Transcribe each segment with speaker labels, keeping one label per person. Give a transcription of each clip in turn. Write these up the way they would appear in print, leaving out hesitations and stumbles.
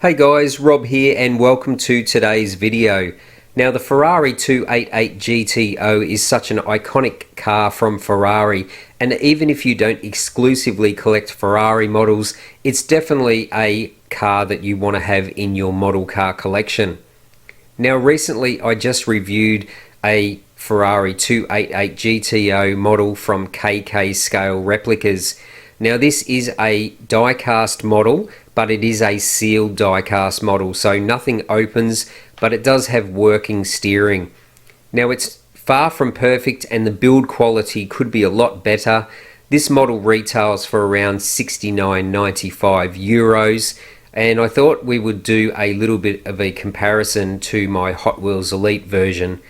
Speaker 1: Hey guys, Rob here and welcome to today's video. Now the Ferrari 288 GTO is such an iconic car from Ferrari, and even if you don't exclusively collect Ferrari models, it's definitely a car that you want to have in your model car collection. Now recently I just reviewed a Ferrari 288 GTO model from KK Scale Replicas. Now this is a die-cast model, but it is a sealed die-cast model, so nothing opens, but it does have working steering. Now it's far from perfect and the build quality could be a lot better. This model retails for around €69.95, and I thought we would do a little bit of a comparison to my Hot Wheels Elite version.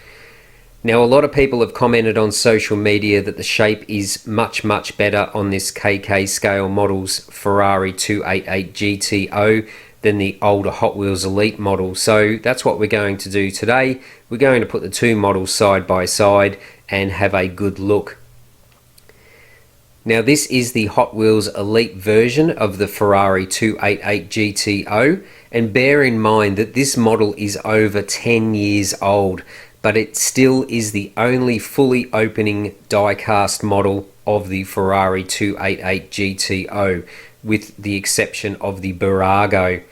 Speaker 1: Now a lot of people have commented on social media that the shape is much better on this KK Scale Models Ferrari 288 GTO than the older Hot Wheels Elite model. So that's what we're going to do today. We're going to put the two models side by side and have a good look. Now this is the Hot Wheels Elite version of the Ferrari 288 GTO, and bear in mind that this model is over 10 years old, but it still is the only fully opening die-cast model of the Ferrari 288 GTO, with the exception of the Burago.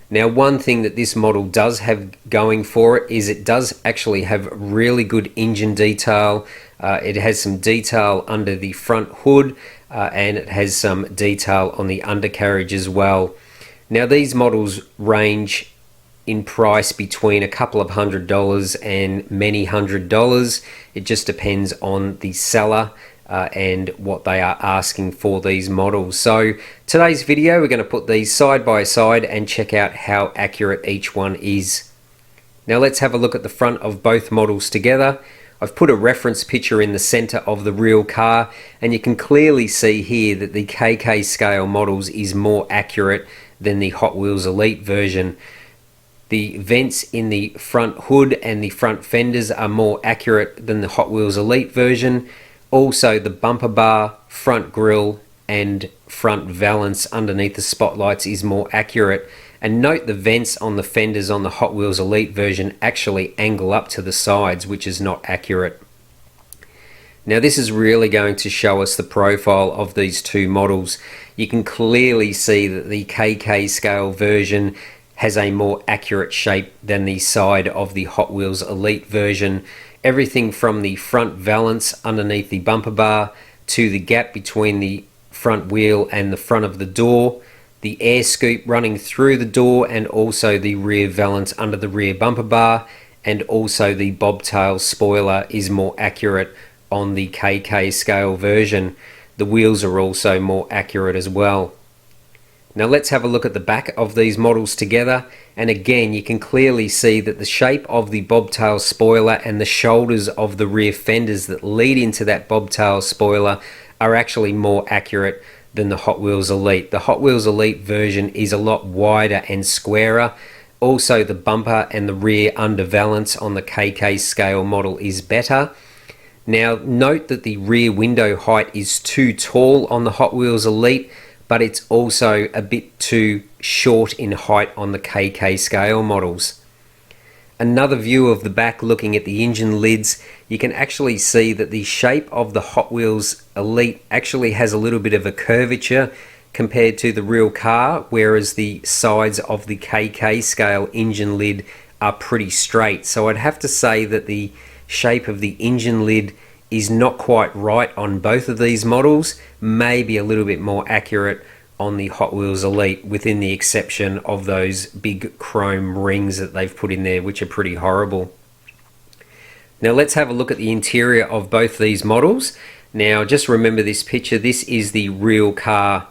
Speaker 1: Now one thing that this model does have going for it is it does actually have really good engine detail. It has some detail under the front hood, and it has some detail on the undercarriage as well. Now these models range in price between a couple of $100s and many $100s. It just depends on the seller and what they are asking for these models. So today's video we're going to put these side by side and check out how accurate each one is. Now let's have a look at the front of both models together. I've put a reference picture in the center of the real car, and you can clearly see here that the KK Scale Models is more accurate than the Hot Wheels Elite version. The vents in the front hood and the front fenders are more accurate than the Hot Wheels Elite version. Also the bumper bar, front grille and front valance underneath the spotlights is more accurate. And note the vents on the fenders on the Hot Wheels Elite version actually angle up to the sides, which is not accurate. Now this is really going to show us the profile of these two models. You can clearly see that the KK Scale version has a more accurate shape than the side of the Hot Wheels Elite version. Everything from the front valance underneath the bumper bar to the gap between the front wheel and the front of the door, the air scoop running through the door, and also the rear valance under the rear bumper bar, and also the bobtail spoiler is more accurate on the KK Scale version. The wheels are also more accurate as well. Now let's have a look at the back of these models together, and again you can clearly see that the shape of the bobtail spoiler and the shoulders of the rear fenders that lead into that bobtail spoiler are actually more accurate than the Hot Wheels Elite. The Hot Wheels Elite version is a lot wider and squarer. Also the bumper and the rear undervalance on the KK Scale model is better. Now note that the rear window height is too tall on the Hot Wheels Elite, but it's also a bit too short in height on the KK Scale models. Another view of the back looking at the engine lids, you can actually see that the shape of the Hot Wheels Elite actually has a little bit of a curvature compared to the real car, whereas the sides of the KK Scale engine lid are pretty straight. So I'd have to say that the shape of the engine lid is not quite right on both of these models, maybe a little bit more accurate on the Hot Wheels Elite, within the exception of those big chrome rings that they've put in there, which are pretty horrible. Now let's have a look at the interior of both these models. Now just remember this picture, this is the real car.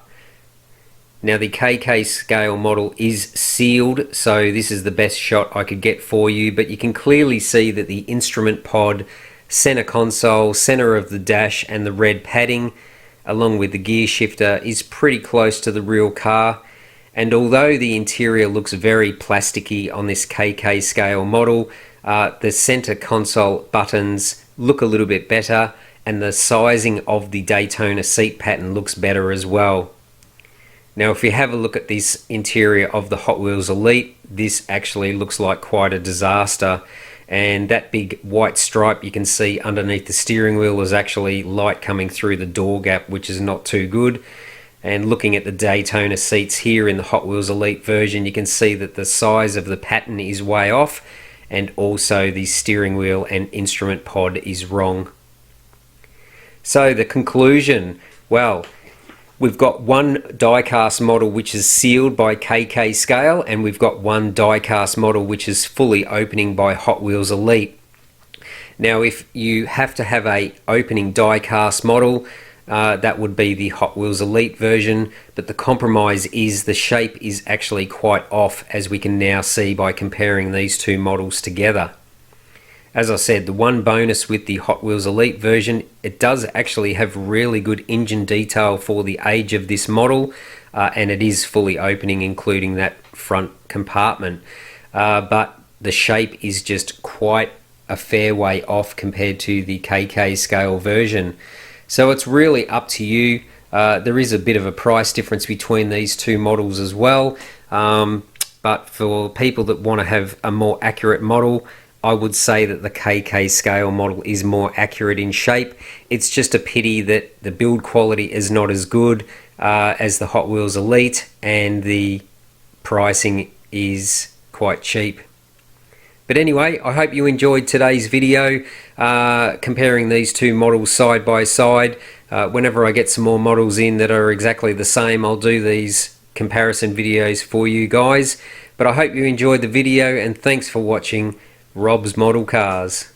Speaker 1: Now the KK Scale model is sealed, so this is the best shot I could get for you, but you can clearly see that the instrument pod, center console, center of the dash and the red padding along with the gear shifter is pretty close to the real car. And although the interior looks very plasticky on this KK Scale model, the center console buttons look a little bit better, and the sizing of the Daytona seat pattern looks better as well. Now if you have a look at this interior of the Hot Wheels Elite, this actually looks like quite a disaster, and that big white stripe you can see underneath the steering wheel is actually light coming through the door gap, which is not too good. And looking at the Daytona seats here in the Hot Wheels Elite version, you can see that the size of the pattern is way off, and also the steering wheel and instrument pod is wrong. So the conclusion, well, we've got one die-cast model which is sealed by KK Scale, and we've got one die-cast model which is fully opening by Hot Wheels Elite. Now if you have to have a opening die-cast model, that would be the Hot Wheels Elite version, but the compromise is the shape is actually quite off, as we can now see by comparing these two models together. As I said, the one bonus with the Hot Wheels Elite version, it does actually have really good engine detail for the age of this model, and it is fully opening, including that front compartment. But the shape is just quite a fair way off compared to the KK Scale version. So it's really up to you. There is a bit of a price difference between these two models as well. But for people that want to have a more accurate model, I would say that the KK Scale model is more accurate in shape. It's just a pity that the build quality is not as good as the Hot Wheels Elite, and the pricing is quite cheap. But anyway, I hope you enjoyed today's video comparing these two models side by side. Whenever I get some more models in that are exactly the same, I'll do these comparison videos for you guys. But I hope you enjoyed the video, and thanks for watching Rob's Model Cars.